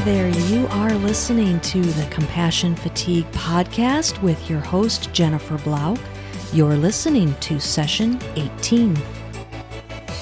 there, you are listening to the Compassion Fatigue podcast with your host, Jennifer Blau. You're listening to session 18.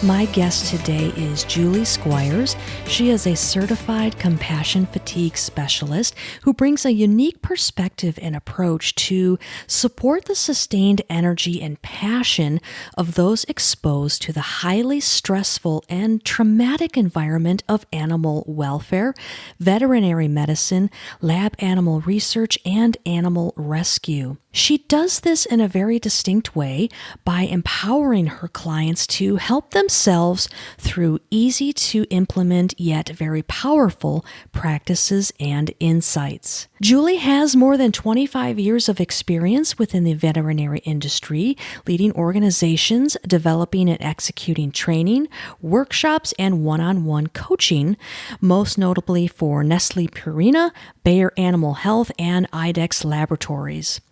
My guest today is Julie Squires. She is a certified compassion fatigue specialist who brings a unique perspective and approach to support the sustained energy and passion of those exposed to the highly stressful and traumatic environment of animal welfare, veterinary medicine, lab animal research, and animal rescue. She does this in a very distinct way by empowering her clients to help themselves through easy to implement yet very powerful practices and insights. Julie has more than 25 years of experience within the veterinary industry, leading organizations, developing and executing training, workshops, and one-on-one coaching, most notably for Nestle Purina, Bayer Animal Health, and IDEXX Laboratories.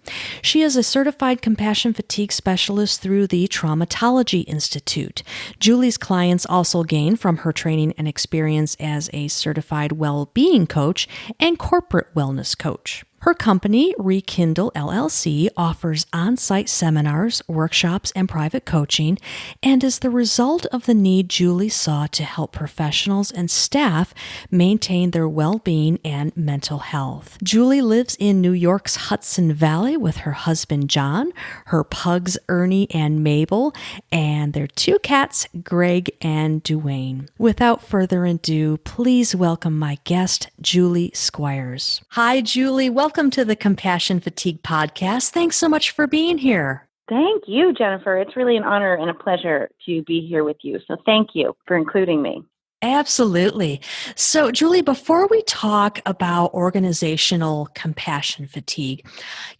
She is a certified compassion fatigue specialist through the Traumatology Institute. Julie's clients also gain from her training and experience as a certified well-being coach and corporate wellness coach. Her company, Rekindle LLC, offers on-site seminars, workshops, and private coaching, and is the result of the need Julie saw to help professionals and staff maintain their well-being and mental health. Julie lives in New York's Hudson Valley with her husband, John, her pugs, Ernie and Mabel, and their two cats, Greg and Duane. Without further ado, please welcome my guest, Julie Squires. Hi, Julie. Welcome to the Compassion Fatigue podcast. Thanks so much for being here. Thank you, Jennifer. It's really an honor and a pleasure to be here with you. So thank you for including me. Absolutely. So, Julie, before we talk about organizational compassion fatigue,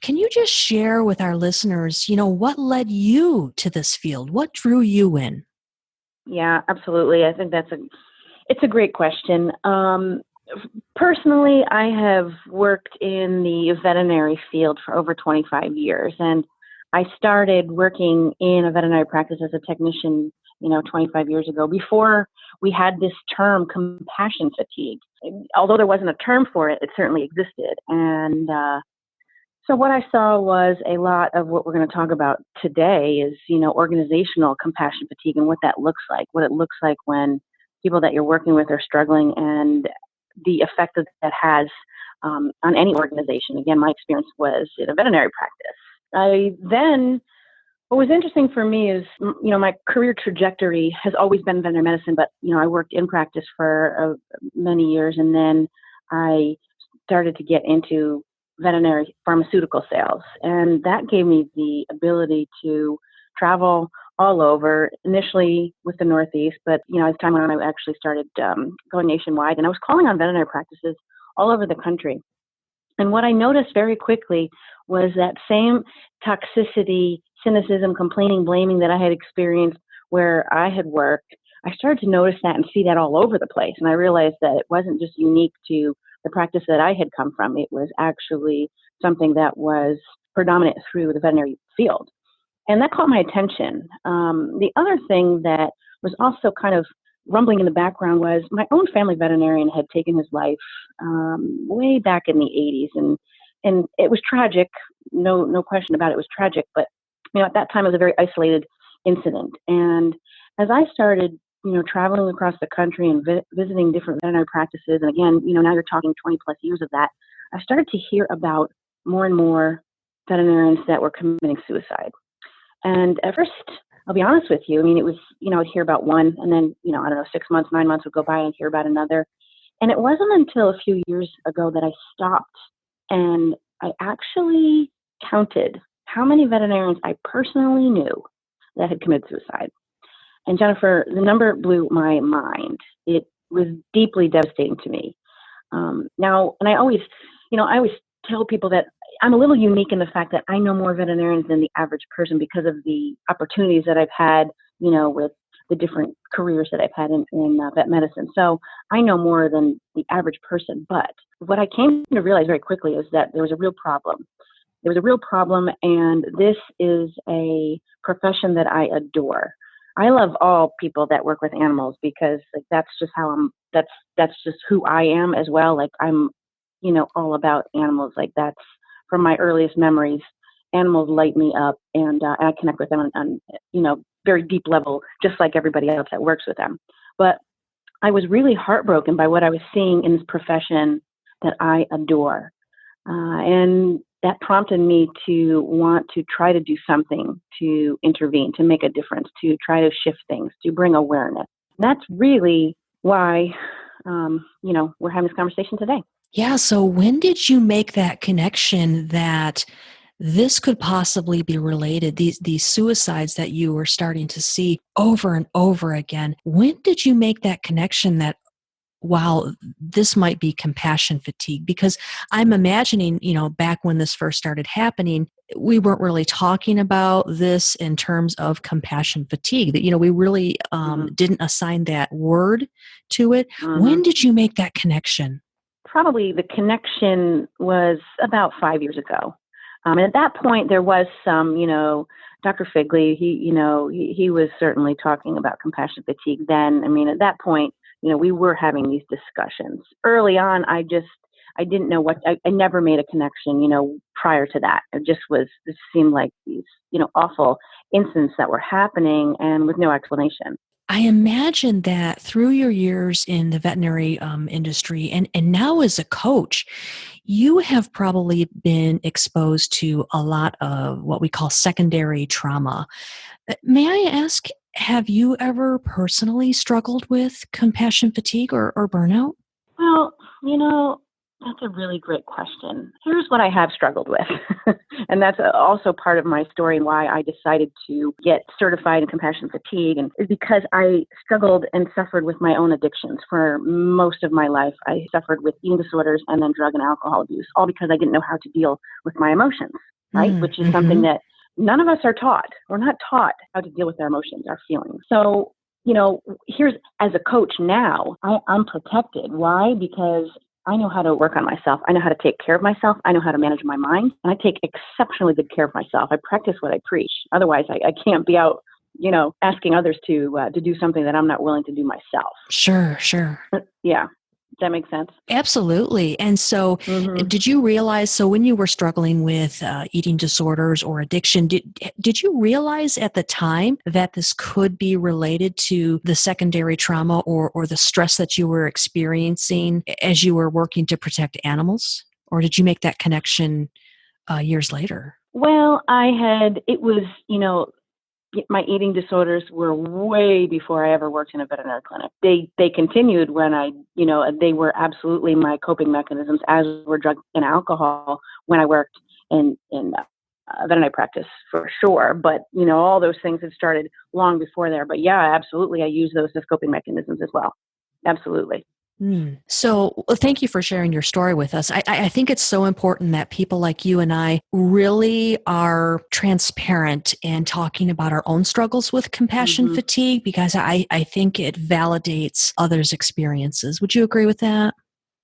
can you just share with our listeners, what led you to this field? What drew you in? Yeah, absolutely. I think it's a great question. Personally, I have worked in the veterinary field for over 25 years, and I started working in a veterinary practice as a technician, 25 years ago, before we had this term compassion fatigue. Although there wasn't a term for it, it certainly existed. And so what I saw was a lot of what we're going to talk about today is, organizational compassion fatigue and what that looks like, what it looks like when people that you're working with are struggling, and the effect that has on any organization. Again, my experience was in a veterinary practice. What was interesting for me is, my career trajectory has always been veterinary medicine, but, I worked in practice for many years, and then I started to get into veterinary pharmaceutical sales. And that gave me the ability to travel all over, initially with the Northeast, but, as time went on, I actually started going nationwide, and I was calling on veterinary practices all over the country. And what I noticed very quickly was that same toxicity, cynicism, complaining, blaming that I had experienced where I had worked. I started to notice that and see that all over the place. And I realized that it wasn't just unique to the practice that I had come from. It was actually something that was predominant through the veterinary field. And that caught my attention. The other thing that was also kind of rumbling in the background was my own family veterinarian had taken his life way back in the 80s. And it was tragic, no question about it, it was tragic. But, at that time it was a very isolated incident. And as I started, traveling across the country and visiting different veterinary practices, and again, now you're talking 20 plus years of that, I started to hear about more and more veterinarians that were committing suicide. And at first, I'll be honest with you, it was, I'd hear about one, and then, 6 months, 9 months would go by and I'd hear about another. And it wasn't until a few years ago that I stopped and I actually counted how many veterinarians I personally knew that had committed suicide. And Jennifer, the number blew my mind. It was deeply devastating to me. Now, and I always tell people that I'm a little unique in the fact that I know more veterinarians than the average person because of the opportunities that I've had, with the different careers that I've had in vet medicine. So I know more than the average person. But what I came to realize very quickly is that there was a real problem. There was a real problem, and this is a profession that I adore. I love all people that work with animals because that's just how that's that's just who I am as well. Like I'm, all about animals. Like that's from my earliest memories. Animals light me up, and I connect with them on very deep level, just like everybody else that works with them. But I was really heartbroken by what I was seeing in this profession that I adore. And that prompted me to want to try to do something to intervene, to make a difference, to try to shift things, to bring awareness. And that's really why, we're having this conversation today. Yeah. So when did you make that connection that this could possibly be related, these suicides that you were starting to see over and over again? When did you make that connection that, wow, this might be compassion fatigue? Because I'm imagining, back when this first started happening, we weren't really talking about this in terms of compassion fatigue, that, we really didn't assign that word to it. Mm-hmm. When did you make that connection? Probably the connection was about 5 years ago. And at that point, there was some, Dr. Figley, he was certainly talking about compassion fatigue then. I mean, at that point, we were having these discussions. Early on, I didn't know I never made a connection, prior to that. It seemed like these, awful incidents that were happening and with no explanation. I imagine that through your years in the veterinary industry and now as a coach, you have probably been exposed to a lot of what we call secondary trauma. May I ask, have you ever personally struggled with compassion fatigue or burnout? Well, that's a really great question. Here's what I have struggled with. And that's also part of my story and why I decided to get certified in compassion fatigue. And is because I struggled and suffered with my own addictions for most of my life. I suffered with eating disorders and then drug and alcohol abuse, all because I didn't know how to deal with my emotions, right? Which is something that none of us are taught. We're not taught how to deal with our emotions, our feelings. So, here's, as a coach now, I'm protected. Why? Because I know how to work on myself. I know how to take care of myself. I know how to manage my mind. And I take exceptionally good care of myself. I practice what I preach. Otherwise, I can't be out, asking others to do something that I'm not willing to do myself. Sure. Yeah. Does that make sense? Absolutely. And so did you realize, so when you were struggling with eating disorders or addiction, did you realize at the time that this could be related to the secondary trauma or the stress that you were experiencing as you were working to protect animals? Or did you make that connection years later? Well, my eating disorders were way before I ever worked in a veterinary clinic. They continued when they were absolutely my coping mechanisms, as were drug and alcohol when I worked in veterinary practice for sure. But all those things had started long before there. But yeah, absolutely, I use those as coping mechanisms as well. Absolutely. So thank you for sharing your story with us. I think it's so important that people like you and I really are transparent and talking about our own struggles with compassion fatigue, because I think it validates others' experiences. Would you agree with that?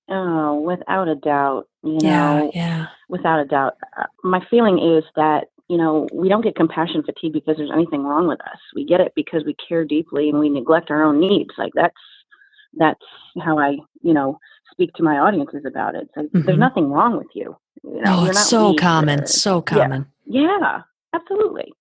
Oh, without a doubt, Yeah. without a doubt. My feeling is that, we don't get compassion fatigue because there's anything wrong with us. We get it because we care deeply and we neglect our own needs. Like that's how I, speak to my audiences about it. So there's nothing wrong with you. Oh, You're it's not so weak. common, so common. Yeah, absolutely.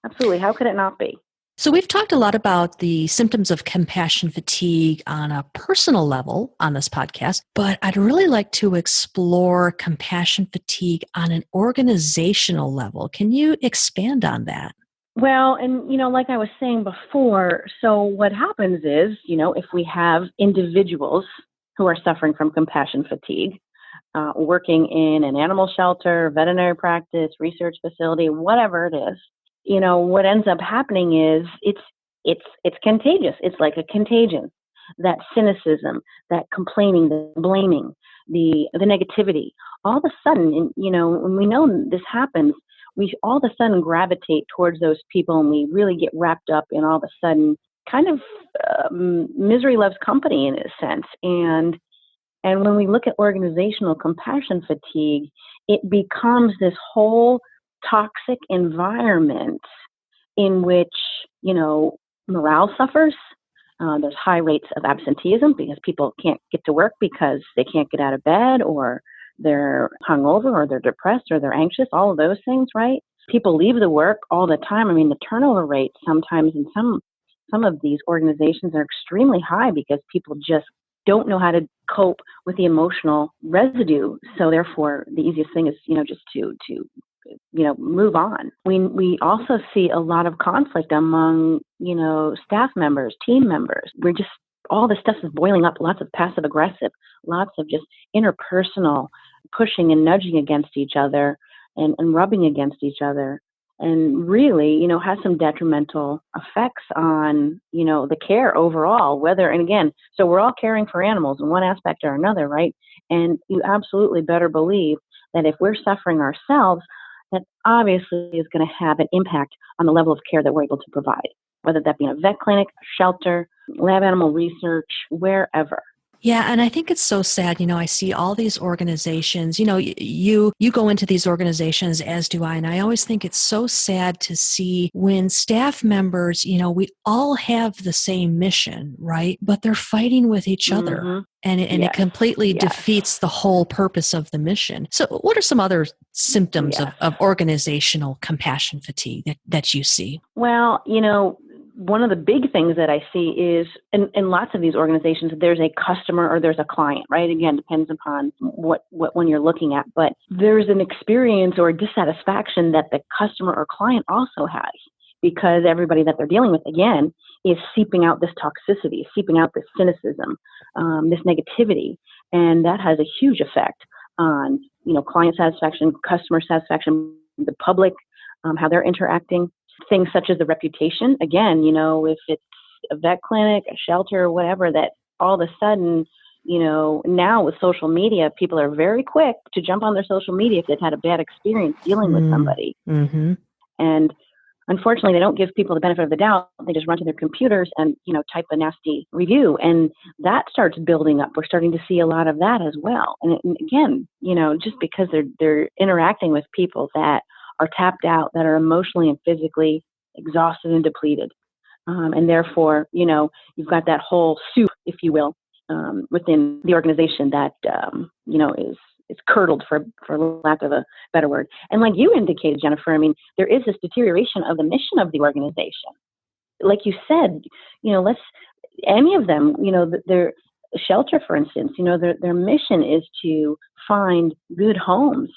Absolutely. How could it not be? So we've talked a lot about the symptoms of compassion fatigue on a personal level on this podcast, but I'd really like to explore compassion fatigue on an organizational level. Can you expand on that? Well, and like I was saying before, so what happens is, if we have individuals who are suffering from compassion fatigue, working in an animal shelter, veterinary practice, research facility, whatever it is, what ends up happening is it's contagious. It's like a contagion. That cynicism, that complaining, the blaming, the negativity. All of a sudden, when we know this happens, we all of a sudden gravitate towards those people, and we really get wrapped up in all of a sudden kind of misery loves company in a sense. And when we look at organizational compassion fatigue, it becomes this whole toxic environment in which, morale suffers, There's high rates of absenteeism because people can't get to work because they can't get out of bed, or they're hungover, or they're depressed, or they're anxious, all of those things, right? People leave the work all the time. I mean, the turnover rate sometimes in some of these organizations are extremely high because people just don't know how to cope with the emotional residue. So therefore, the easiest thing is, just to move on. We also see a lot of conflict among, staff members, team members. All this stuff is boiling up, lots of passive aggressive, lots of just interpersonal pushing and nudging against each other and rubbing against each other. And really, has some detrimental effects on, the care overall, and again, so we're all caring for animals in one aspect or another, right? And you absolutely better believe that if we're suffering ourselves, that obviously is going to have an impact on the level of care that we're able to provide, whether that be in a vet clinic, a shelter, lab animal research, wherever. Yeah, and I think it's so sad. I see all these organizations, you go into these organizations, as do I, and I always think it's so sad to see when staff members, we all have the same mission, right? But they're fighting with each other. Mm-hmm. And it completely defeats the whole purpose of the mission. So what are some other symptoms of organizational compassion fatigue that you see? Well, one of the big things that I see is in lots of these organizations, there's a customer or there's a client, right? Again, depends upon what one you're looking at, but there's an experience or dissatisfaction that the customer or client also has, because everybody that they're dealing with, again, is seeping out this toxicity, seeping out this cynicism, this negativity, and that has a huge effect on, client satisfaction, customer satisfaction, the public, how they're interacting. Things such as the reputation, again, if it's a vet clinic, a shelter, or whatever, that all of a sudden, now with social media, people are very quick to jump on their social media if they've had a bad experience dealing with somebody. Mm-hmm. And unfortunately, they don't give people the benefit of the doubt. They just run to their computers and, type a nasty review. And that starts building up. We're starting to see a lot of that as well. And again, just because they're interacting with people that are tapped out, that are emotionally and physically exhausted and depleted. And therefore, you've got that whole soup, if you will, within the organization that, is curdled, for lack of a better word. And like you indicated, Jennifer, I mean, there is this deterioration of the mission of the organization. Like you said, any of them, their shelter, for instance, their mission is to find good homes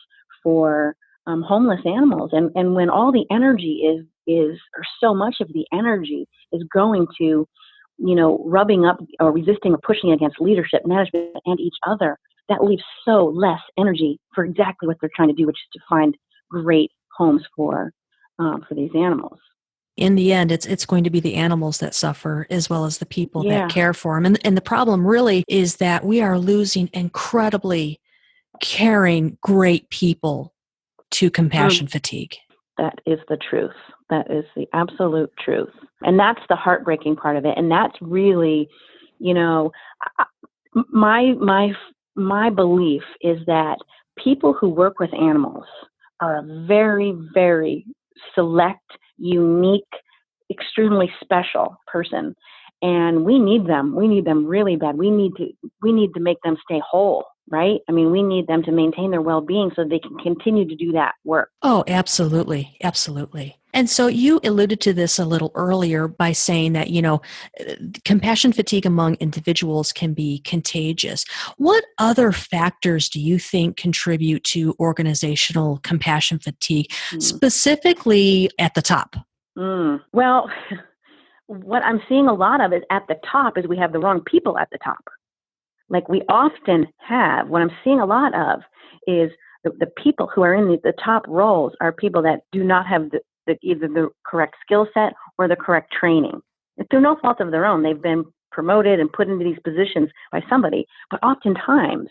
for homeless animals. And when all the energy or so much of the energy is going to, rubbing up or resisting or pushing against leadership, management, and each other, that leaves so less energy for exactly what they're trying to do, which is to find great homes for these animals. In the end, it's going to be the animals that suffer as well as the people that care for them. And the problem really is that we are losing incredibly caring, great people to compassion fatigue. That is the truth. That is the absolute truth. And that's the heartbreaking part of it. And that's really, my belief is that people who work with animals are a very, very select, unique, extremely special person. And we need them. We need them really bad. We need to make them stay whole, right? I mean, we need them to maintain their well-being so they can continue to do that work. Oh, absolutely. Absolutely. And so you alluded to this a little earlier by saying that, compassion fatigue among individuals can be contagious. What other factors do you think contribute to organizational compassion fatigue, specifically at the top? Well, what I'm seeing a lot of is at the top is we have the wrong people at the top. Like we often have, what I'm seeing a lot of is the people who are in the top roles are people that do not have either the correct skill set or the correct training. It's through no fault of their own. They've been promoted and put into these positions by somebody, but oftentimes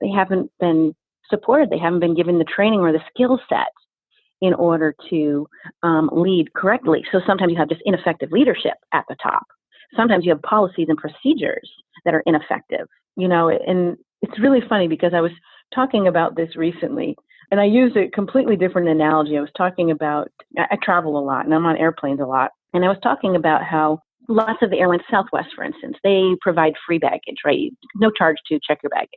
they haven't been supported. They haven't been given the training or the skill set in order to lead correctly. So sometimes you have just ineffective leadership at the top. Sometimes you have policies and procedures that are ineffective, and it's really funny because I was talking about this recently and I used a completely different analogy. I was talking about, I travel a lot and I'm on airplanes a lot. And I was talking about how, lots of the airlines, Southwest, for instance, they provide free baggage, right? No charge to check your baggage.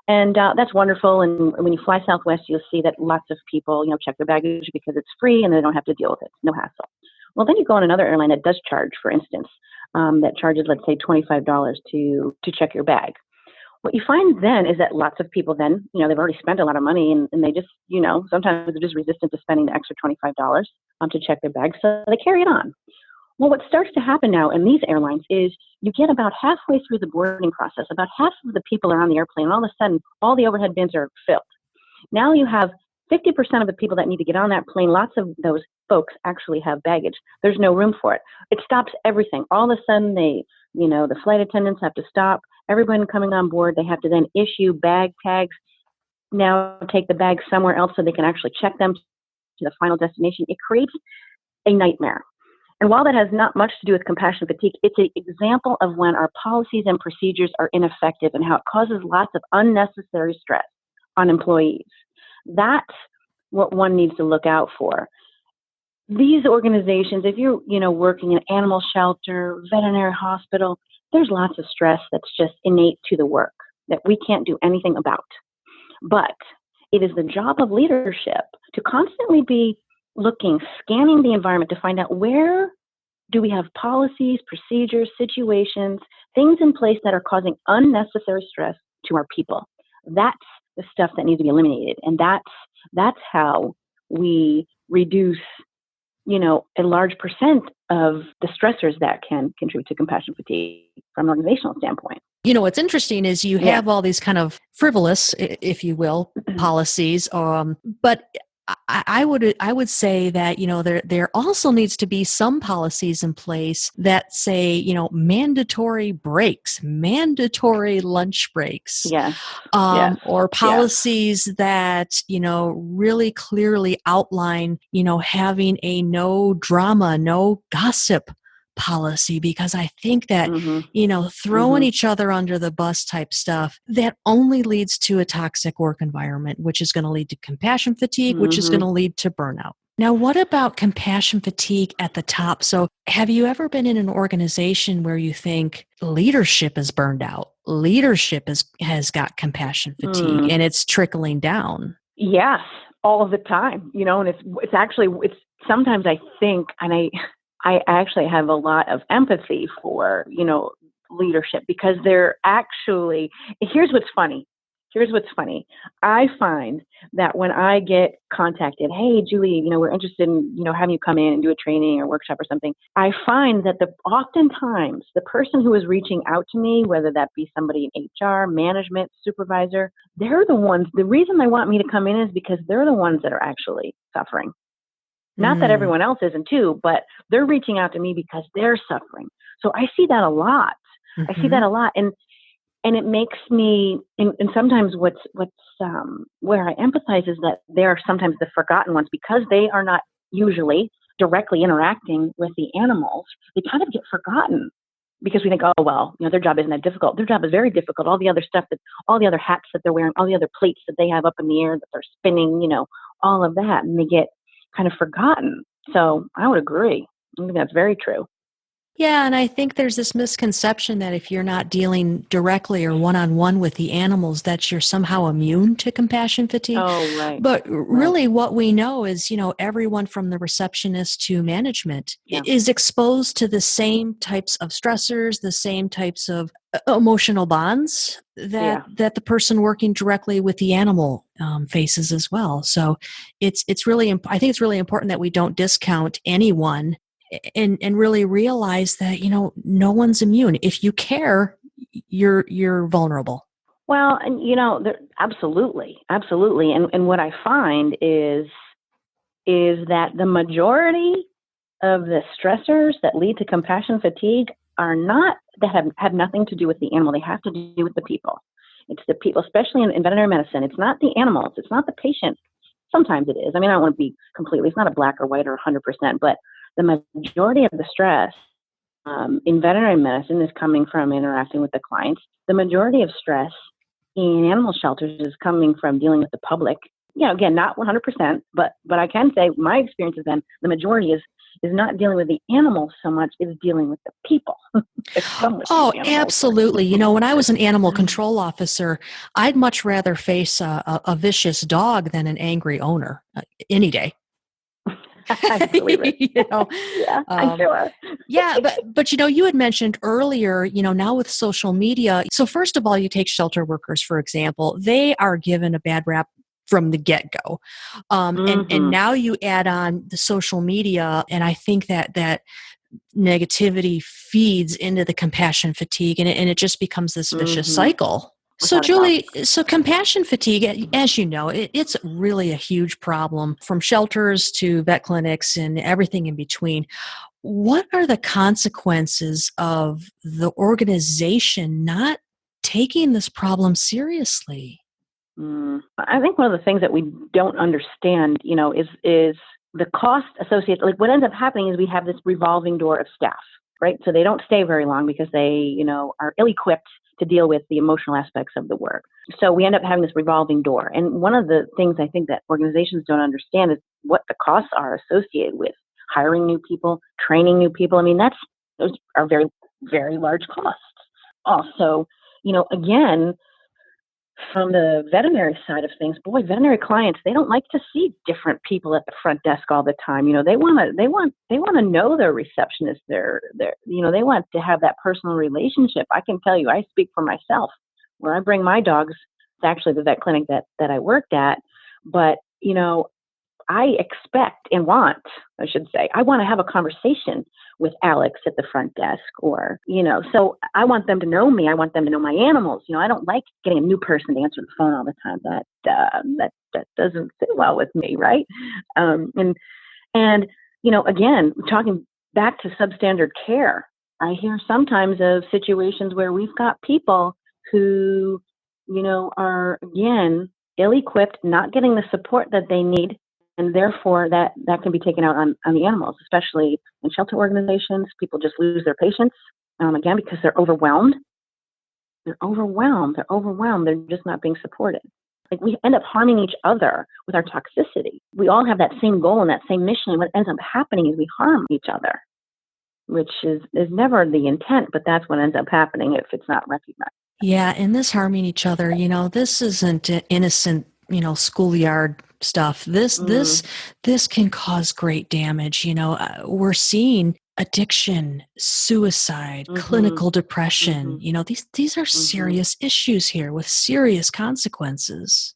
And that's wonderful. And when you fly Southwest, you'll see that lots of people, check their baggage because it's free and they don't have to deal with it. No hassle. Well, then you go on another airline that does charge, for instance, that charges, let's say, $25 to check your bag. What you find then is that lots of people then, they've already spent a lot of money and they just, sometimes they're just resistant to spending the extra $25 to check their bag. So they carry it on. Well, what starts to happen now in these airlines is you get about halfway through the boarding process, about half of the people are on the airplane, and all of a sudden, all the overhead bins are filled. Now you have 50% of the people that need to get on that plane. Lots of those folks actually have baggage. There's no room for it. It stops everything. All of a sudden, the flight attendants have to stop. Everyone coming on board, they have to then issue bag tags. Now take the bags somewhere else so they can actually check them to the final destination. It creates a nightmare. And while that has not much to do with compassion fatigue, it's an example of when our policies and procedures are ineffective and how it causes lots of unnecessary stress on employees. That's what one needs to look out for. These organizations, if you're, working in an animal shelter, veterinary hospital, there's lots of stress that's just innate to the work that we can't do anything about. But it is the job of leadership to constantly be scanning the environment to find out where do we have policies, procedures, situations, things in place that are causing unnecessary stress to our people. That's the stuff that needs to be eliminated. And that's how we reduce, a large percent of the stressors that can contribute to compassion fatigue from an organizational standpoint. What's interesting is you have all these kind of frivolous, if you will, policies, but I would say that, there also needs to be some policies in place that say, mandatory breaks, mandatory lunch breaks, yes. Or policies that, really clearly outline, having a no drama, no gossip policy, because I think that, throwing each other under the bus type stuff, that only leads to a toxic work environment, which is going to lead to compassion fatigue, which is going to lead to burnout. Now, what about compassion fatigue at the top? So have you ever been in an organization where you think leadership is burned out? Leadership has got compassion fatigue and it's trickling down. Yes, all of the time, and it's actually sometimes I think, and I actually have a lot of empathy for, leadership, because they're actually, here's what's funny. I find that when I get contacted, hey, Julie, we're interested in, having you come in and do a training or workshop or something. I find that oftentimes the person who is reaching out to me, whether that be somebody in HR, management, supervisor, they're the ones, the reason they want me to come in is because they're the ones that are actually suffering. Not that everyone else isn't too, but they're reaching out to me because they're suffering. So I see that a lot. I see that a lot. And it makes me, and sometimes where I empathize is that they are sometimes the forgotten ones, because they are not usually directly interacting with the animals. They kind of get forgotten because we think, oh, well, their job isn't that difficult. Their job is very difficult. All the other stuff all the other hats that they're wearing, all the other plates that they have up in the air that they're spinning, all of that, and they get kind of forgotten. So I would agree. I think that's very true. Yeah, and I think there's this misconception that if you're not dealing directly or one-on-one with the animals, that you're somehow immune to compassion fatigue. Oh, right. But really what we know is, everyone from the receptionist to management is exposed to the same types of stressors, the same types of emotional bonds that the person working directly with the animal faces as well. So it's really, I think it's really important that we don't discount anyone and really realize that, no one's immune. If you care, you're vulnerable. Well, and absolutely. And what I find is that the majority of the stressors that lead to compassion fatigue are not, that have nothing to do with the animal. They have to do with the people. It's the people, especially in veterinary medicine. It's not the animals. It's not the patient. Sometimes it is. I mean, I don't want to be completely, it's not a black or white or 100%, but the majority of the stress in veterinary medicine is coming from interacting with the clients. The majority of stress in animal shelters is coming from dealing with the public. Again, not 100%, but I can say my experience has been the majority is is not dealing with the animals so much, it's dealing with the people that come with these Oh, animals. absolutely. When I was an animal control officer, I'd much rather face a vicious dog than an angry owner any day. I believe it. you know, Yeah, I'm um, sure. yeah, but you had mentioned earlier, now with social media. So first of all, you take shelter workers for example; they are given a bad rap from the get go, and Mm-hmm. now you add on the social media, and I think that negativity feeds into the compassion fatigue, and it just becomes this vicious Mm-hmm. cycle. So, Without a doubt. Julie, so compassion fatigue, as you know, it's really a huge problem from shelters to vet clinics and everything in between. What are the consequences of the organization not taking this problem seriously? I think one of the things that we don't understand, is the cost associated. Like what ends up happening is we have this revolving door of staff, right? So they don't stay very long because they, are ill-equipped to deal with the emotional aspects of the work. So we end up having this revolving door. And one of the things I think that organizations don't understand is what the costs are associated with hiring new people, training new people. I mean, those are very, very large costs. Also, again, from the veterinary side of things, boy, veterinary clients, they don't like to see different people at the front desk all the time. They want to know their receptionist. They want to have that personal relationship. I can tell you, I speak for myself. When I bring my dogs, it's actually the vet clinic that I worked at, but I expect and want, I should say, I want to have a conversation with Alex at the front desk so I want them to know me. I want them to know my animals. I don't like getting a new person to answer the phone all the time. That doesn't sit well with me. Right. And again, talking back to substandard care, I hear sometimes of situations where we've got people who, are again, ill-equipped, not getting the support that they need, and therefore that can be taken out on the animals, especially in shelter organizations. People just lose their patience, again, because they're overwhelmed. They're just not being supported. Like we end up harming each other with our toxicity. We all have that same goal and that same mission. And what ends up happening is we harm each other, which is never the intent, but that's what ends up happening if it's not recognized. Yeah, and this harming each other, this isn't innocent, schoolyard stuff. This can cause great damage. We're seeing addiction, suicide, Mm-hmm. clinical depression. Mm-hmm. These are Mm-hmm. serious issues here with serious consequences.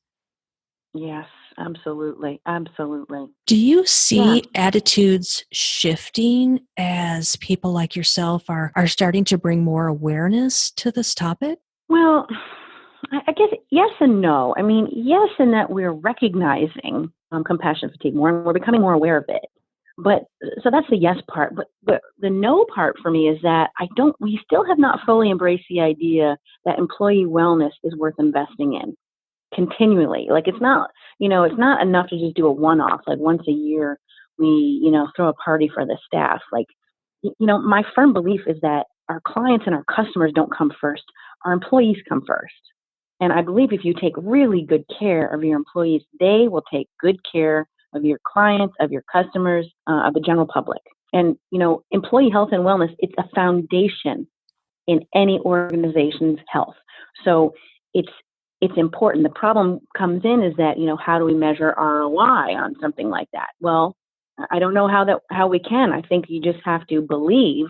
Yes, absolutely. Absolutely. Do you Yeah. see attitudes shifting as people like yourself are starting to bring more awareness to this topic? Well, I guess yes and no. I mean, yes, in that we're recognizing compassion fatigue more and we're becoming more aware of it. But so that's the yes part. But the no part for me is that we still have not fully embraced the idea that employee wellness is worth investing in continually. Like it's not enough to just do a one-off. Like once a year, we, throw a party for the staff. Like, my firm belief is that our clients and our customers don't come first. Our employees come first. And I believe if you take really good care of your employees, they will take good care of your clients, of your customers, of the general public. And, employee health and wellness, it's a foundation in any organization's health. So it's important. The problem comes in is that, how do we measure ROI on something like that? Well, I don't know how we can. I think you just have to believe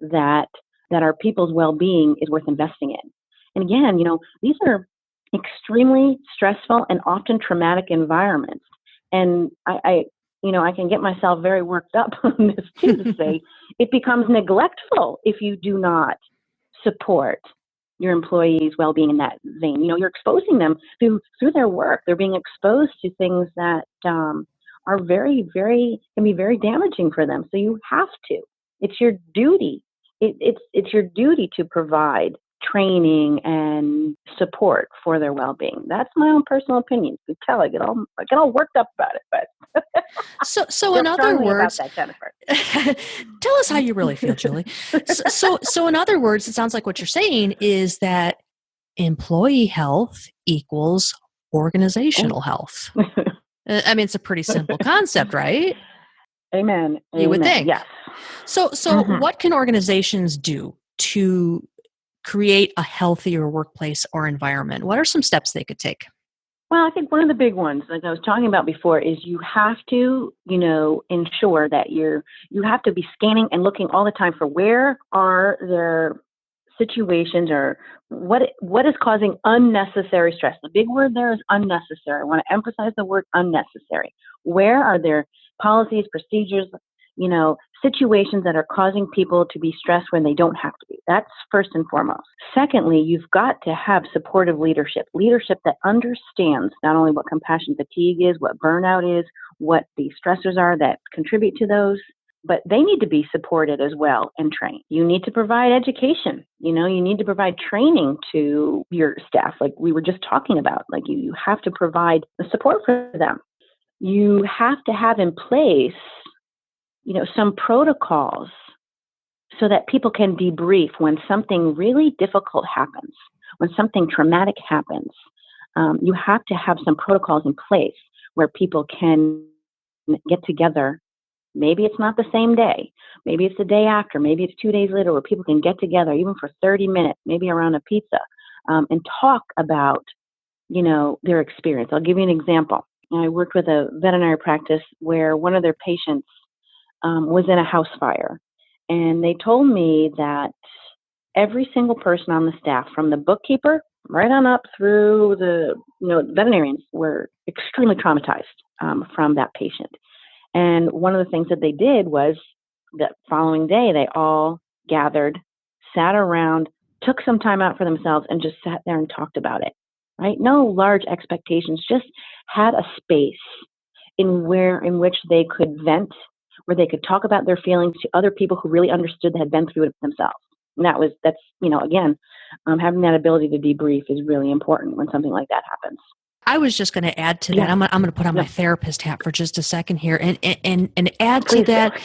that our people's well-being is worth investing in. And again, these are extremely stressful and often traumatic environments. And I can get myself very worked up on this too to say it becomes neglectful if you do not support your employees' well-being in that vein. You're exposing them through their work. They're being exposed to things that are very, very can be very damaging for them. So you have to. It's your duty. It's your duty to provide training and support for their well-being. That's my own personal opinion. You can tell I get all worked up about it, but So feel in other strongly about words, that, Jennifer. tell us how you really feel, Julie. So in other words, it sounds like what you're saying is that employee health equals organizational health. I mean, it's a pretty simple concept, right? Amen. You would Amen. think. Yes. So what can organizations do to create a healthier workplace or environment? What are some steps they could take? Well, I think one of the big ones, like I was talking about before, is you have to, ensure that you have to be scanning and looking all the time for where are there situations or what is causing unnecessary stress. The big word there is unnecessary. I want to emphasize the word unnecessary. Where are there policies, procedures, situations that are causing people to be stressed when they don't have to be? That's first and foremost. Secondly, you've got to have supportive leadership that understands not only what compassion fatigue is, what burnout is, what the stressors are that contribute to those, but they need to be supported as well and trained. You need to provide education. You need to provide training to your staff, like we were just talking about. Like you have to provide the support for them. You have to have in place some protocols so that people can debrief when something really difficult happens, when something traumatic happens. You have to have some protocols in place where people can get together. Maybe it's not the same day. Maybe it's the day after. Maybe it's 2 days later where people can get together, even for 30 minutes, maybe around a pizza, and talk about, their experience. I'll give you an example. I worked with a veterinary practice where one of their patients was in a house fire. And they told me that every single person on the staff, from the bookkeeper right on up through the veterinarians, were extremely traumatized from that patient. And one of the things that they did was the following day, they all gathered, sat around, took some time out for themselves, and just sat there and talked about it. Right? No large expectations, just had a space in which they could vent, where they could talk about their feelings to other people who really understood, that had been through it themselves. And that's again, having that ability to debrief is really important when something like that happens. I was just going to add to that. Yeah. I'm going to put on my Yep. therapist hat for just a second here, and add to Please do. that.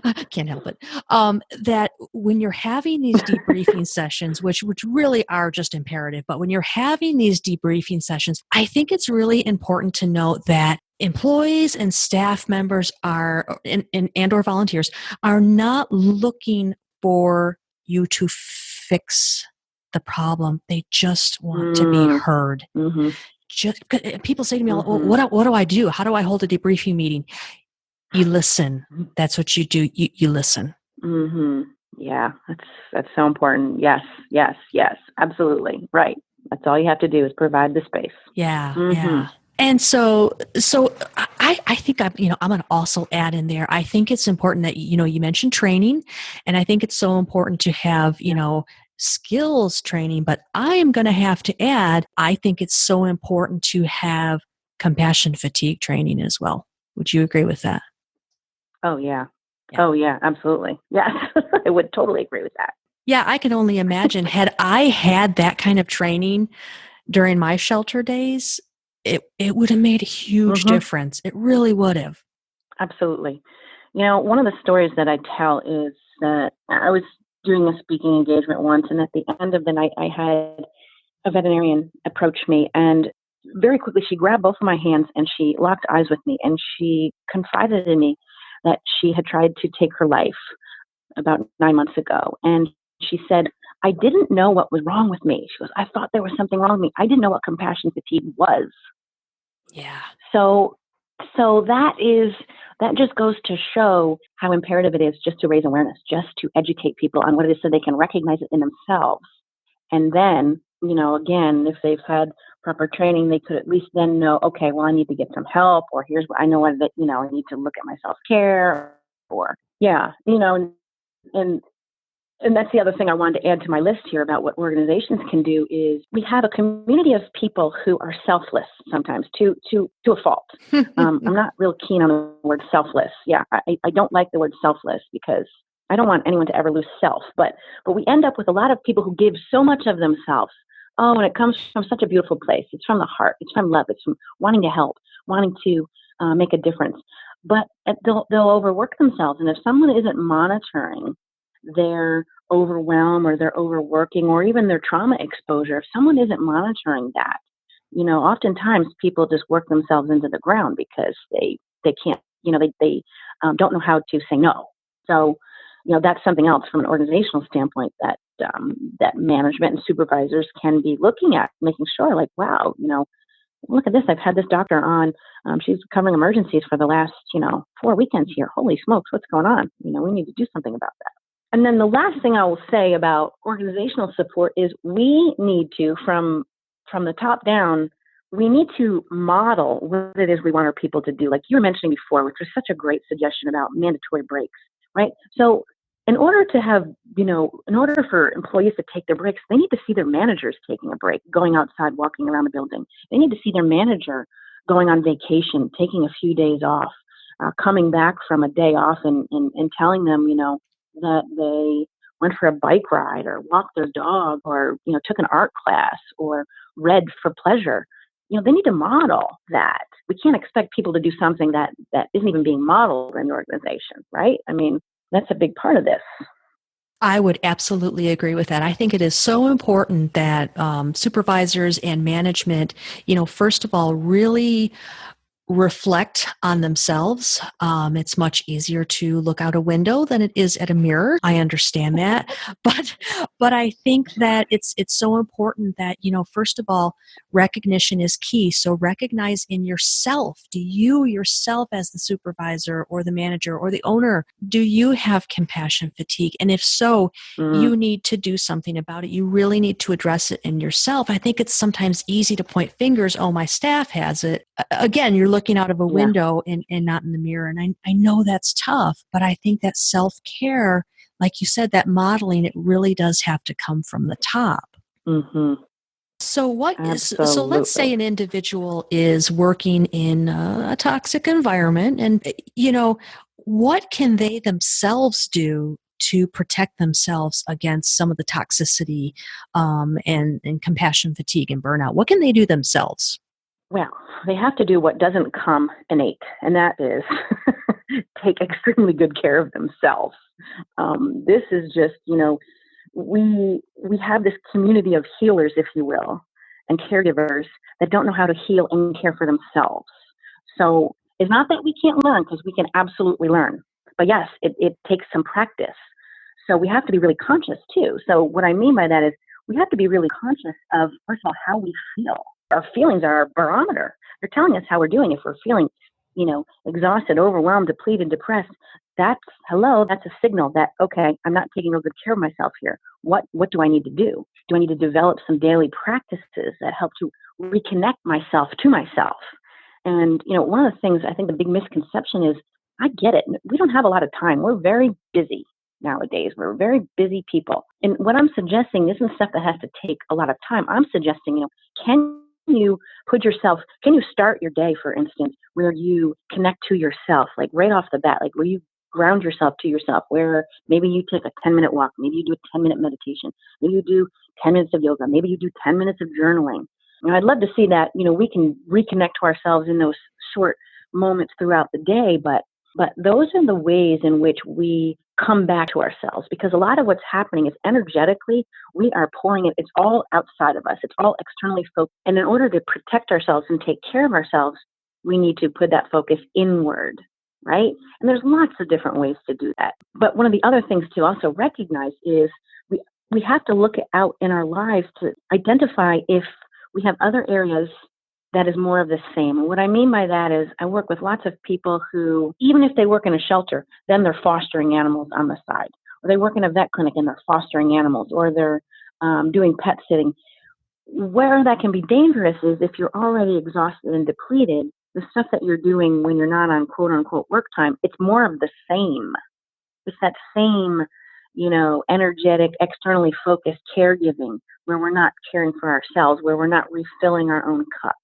I can't help it. That when you're having these debriefing sessions, which really are just imperative, but when you're having these debriefing sessions, I think it's really important to note that employees and staff members are and or volunteers are not looking for you to fix the problem. They just want to be heard. Mm-hmm. People say to me, Mm-hmm. what do I do? How do I hold a debriefing meeting? You listen. That's what you do. You listen. Mm-hmm. Yeah, that's so important. Yes, absolutely. Right. That's all you have to do is provide the space. Yeah, Mm-hmm. yeah. And so I think I'm going to also add in there. I think it's important that, you mentioned training, and I think it's so important to have, skills training, but I am going to have to add, I think it's so important to have compassion fatigue training as well. Would you agree with that? Oh, yeah. Yeah. Oh, yeah, absolutely. Yes, I would totally agree with that. Yeah, I can only imagine, had I had that kind of training during my shelter days, it would have made a huge difference. It really would have. Absolutely. One of the stories that I tell is that I was doing a speaking engagement once, and at the end of the night, I had a veterinarian approach me, and very quickly she grabbed both of my hands and she locked eyes with me, and she confided in me that she had tried to take her life about 9 months ago. And she said, I didn't know what was wrong with me. She goes, I thought there was something wrong with me. I didn't know what compassion fatigue was. Yeah. So that just goes to show how imperative it is just to raise awareness, just to educate people on what it is so they can recognize it in themselves. And then, again, if they've had proper training, they could at least then know, okay, well, I need to get some help, or here's what I know that, I need to look at my self-care, or, and that's the other thing I wanted to add to my list here about what organizations can do is we have a community of people who are selfless sometimes to a fault. I'm not real keen on the word selfless. Yeah, I don't like the word selfless because I don't want anyone to ever lose self. But we end up with a lot of people who give so much of themselves. Oh, and it comes from such a beautiful place. It's from the heart. It's from love. It's from wanting to help, wanting to make a difference. But they'll overwork themselves. And if someone isn't monitoring their overwhelm or their overworking or even their trauma exposure, if someone isn't monitoring that, oftentimes people just work themselves into the ground because they can't they don't know how to say no. So, that's something else from an organizational standpoint that that management and supervisors can be looking at, making sure, like, wow, look at this. I've had this doctor on. She's covering emergencies for the last, 4 weekends here. Holy smokes, what's going on? We need to do something about that. And then the last thing I will say about organizational support is we need to, from the top down, we need to model what it is we want our people to do. Like you were mentioning before, which was such a great suggestion about mandatory breaks, right? So in order to have, in order for employees to take their breaks, they need to see their managers taking a break, going outside, walking around the building. They need to see their manager going on vacation, taking a few days off, coming back from a day off and telling them, that they went for a bike ride or walked their dog or, took an art class or read for pleasure. They need to model that. We can't expect people to do something that isn't even being modeled in the organization, right? I mean, that's a big part of this. I would absolutely agree with that. I think it is so important that supervisors and management, first of all, really reflect on themselves. It's much easier to look out a window than it is at a mirror. I understand that, but I think that it's so important that first of all, recognition is key. So recognize in yourself. Do you yourself, as the supervisor or the manager or the owner, do you have compassion fatigue? And if so, you need to do something about it. You really need to address it in yourself. I think it's sometimes easy to point fingers. Oh, my staff has it. Again, you're looking out of a window and not in the mirror. And I know that's tough, but I think that self-care, like you said, that modeling, it really does have to come from the top. Mm-hmm. So Absolutely. so let's say an individual is working in a toxic environment and, what can they themselves do to protect themselves against some of the toxicity and compassion fatigue and burnout? What can they do themselves? Well, they have to do what doesn't come innate, and that is take extremely good care of themselves. This is just, we have this community of healers, if you will, and caregivers that don't know how to heal and care for themselves. So it's not that we can't learn, because we can absolutely learn. But yes, it takes some practice. So we have to be really conscious too. So what I mean by that is we have to be really conscious of, first of all, how we feel. Our feelings are our barometer. They're telling us how we're doing. If we're feeling, exhausted, overwhelmed, depleted, depressed, that's a signal that, okay, I'm not taking real good care of myself here. What do I need to do? Do I need to develop some daily practices that help to reconnect myself to myself? And, one of the things, I think the big misconception is, I get it. We don't have a lot of time. We're very busy nowadays. We're very busy people. And what I'm suggesting isn't stuff that has to take a lot of time. I'm suggesting, can you start your day, for instance, where you connect to yourself, like right off the bat, like where you ground yourself to yourself, where maybe you take a 10-minute walk, maybe you do a 10-minute meditation, maybe you do 10 minutes of yoga, maybe you do 10 minutes of journaling. I'd love to see that, we can reconnect to ourselves in those short moments throughout the day, but those are the ways in which we come back to ourselves, because a lot of what's happening is energetically, we are pouring it. It's all outside of us. It's all externally focused. And in order to protect ourselves and take care of ourselves, we need to put that focus inward, right? And there's lots of different ways to do that. But one of the other things to also recognize is we have to look out in our lives to identify if we have other areas that is more of the same. And what I mean by that is I work with lots of people who, even if they work in a shelter, then they're fostering animals on the side. Or they work in a vet clinic and they're fostering animals, or they're doing pet sitting. Where that can be dangerous is if you're already exhausted and depleted, the stuff that you're doing when you're not on quote unquote work time, it's more of the same. It's that same, energetic, externally focused caregiving where we're not caring for ourselves, where we're not refilling our own cup.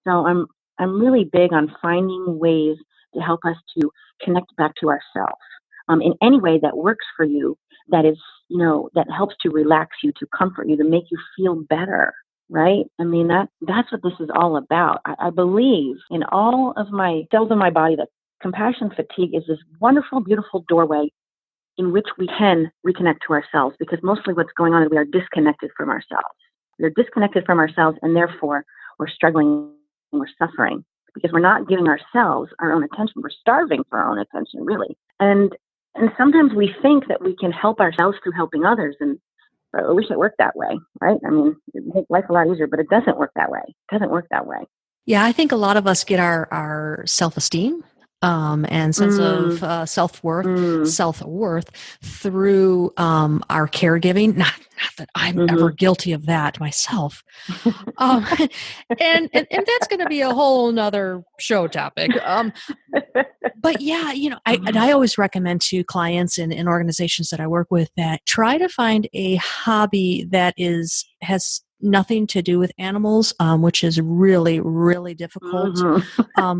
So I'm really big on finding ways to help us to connect back to ourselves in any way that works for you, that is, that helps to relax you, to comfort you, to make you feel better, right? I mean, that's what this is all about. I believe in all of my cells in my body that compassion fatigue is this wonderful, beautiful doorway in which we can reconnect to ourselves, because mostly what's going on is we are disconnected from ourselves. We're disconnected from ourselves, and therefore we're struggling, we're suffering. because we're not giving ourselves our own attention. We're starving for our own attention, really. And sometimes we think that we can help ourselves through helping others. And I wish it worked that way, right? I mean, it'd make life a lot easier, but it doesn't work that way. It doesn't work that way. Yeah, I think a lot of us get our self-esteem and sense of self-worth through our caregiving. Not that I'm ever guilty of that myself. Um, and that's going to be a whole nother show topic. But yeah, I always recommend to clients and organizations that I work with that try to find a hobby that has nothing to do with animals, which is really, really difficult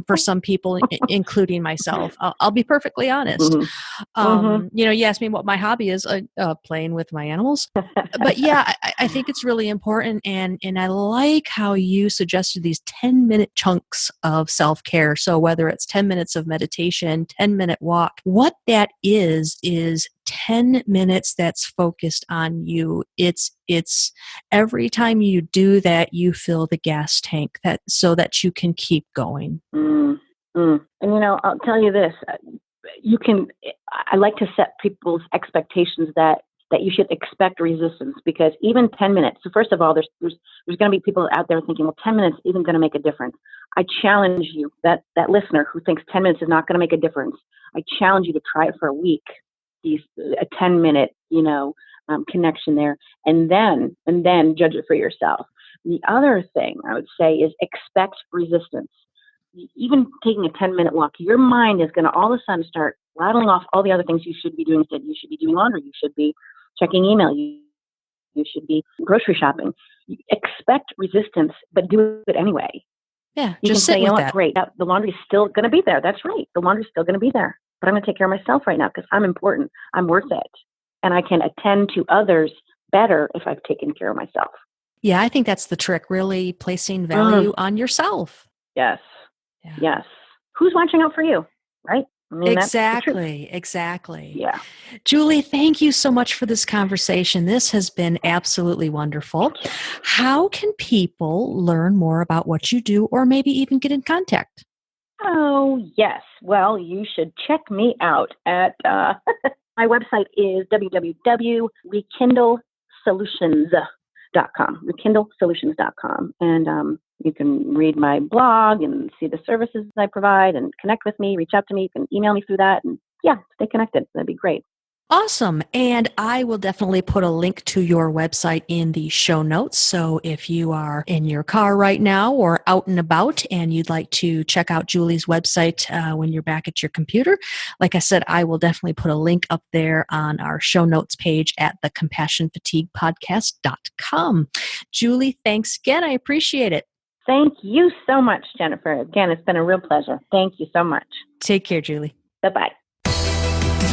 for some people, including myself. I'll be perfectly honest. You asked me what my hobby is, playing with my animals. But yeah, I think it's really important. And I like how you suggested these 10-minute chunks of self-care. So whether it's 10 minutes of meditation, 10-minute walk, what that is 10 minutes that's focused on you. It's every time you do that, you fill the gas tank so that you can keep going. And I'll tell you this, I like to set people's expectations that you should expect resistance, because even 10 minutes. So first of all, there's going to be people out there thinking, well, 10 minutes isn't going to make a difference. I challenge you, that listener who thinks 10 minutes is not going to make a difference. I challenge you to try it for a week. A 10-minute, connection there, and then judge it for yourself. The other thing I would say is expect resistance. Even taking a 10-minute walk, your mind is going to all of a sudden start rattling off all the other things you should be doing instead. You should be doing laundry. You should be checking email. You should be grocery shopping. Expect resistance, but do it anyway. Yeah, you just can say, sit with that. Great, the laundry's still going to be there. That's right. The laundry's still going to be there. But I'm going to take care of myself right now because I'm important. I'm worth it. And I can attend to others better if I've taken care of myself. Yeah, I think that's the trick, really placing value on yourself. Yes. Yeah. Yes. Who's watching out for you, right? I mean, Exactly. Yeah. Julie, thank you so much for this conversation. This has been absolutely wonderful. How can people learn more about what you do or maybe even get in contact? Oh, yes. Well, you should check me out at my website is www.rekindlesolutions.com, rekindlesolutions.com. And you can read my blog and see the services I provide and connect with me, reach out to me. You can email me through that. And yeah, stay connected. That'd be great. Awesome. And I will definitely put a link to your website in the show notes. So if you are in your car right now or out and about and you'd like to check out Julie's website when you're back at your computer, like I said, I will definitely put a link up there on our show notes page at thecompassionfatiguepodcast.com. Julie, thanks again. I appreciate it. Thank you so much, Jennifer. Again, it's been a real pleasure. Thank you so much. Take care, Julie. Bye-bye.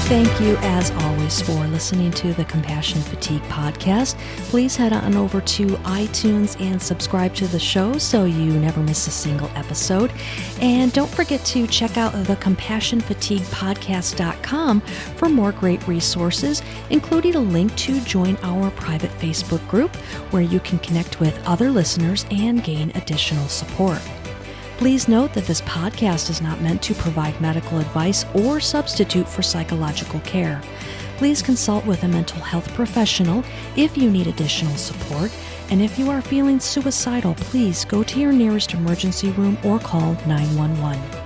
Thank you, as always, for listening to the Compassion Fatigue podcast. Please head on over to iTunes and subscribe to the show so you never miss a single episode. And don't forget to check out thecompassionfatiguepodcast.com for more great resources, including a link to join our private Facebook group where you can connect with other listeners and gain additional support. Please note that this podcast is not meant to provide medical advice or substitute for psychological care. Please consult with a mental health professional if you need additional support. And if you are feeling suicidal, please go to your nearest emergency room or call 911.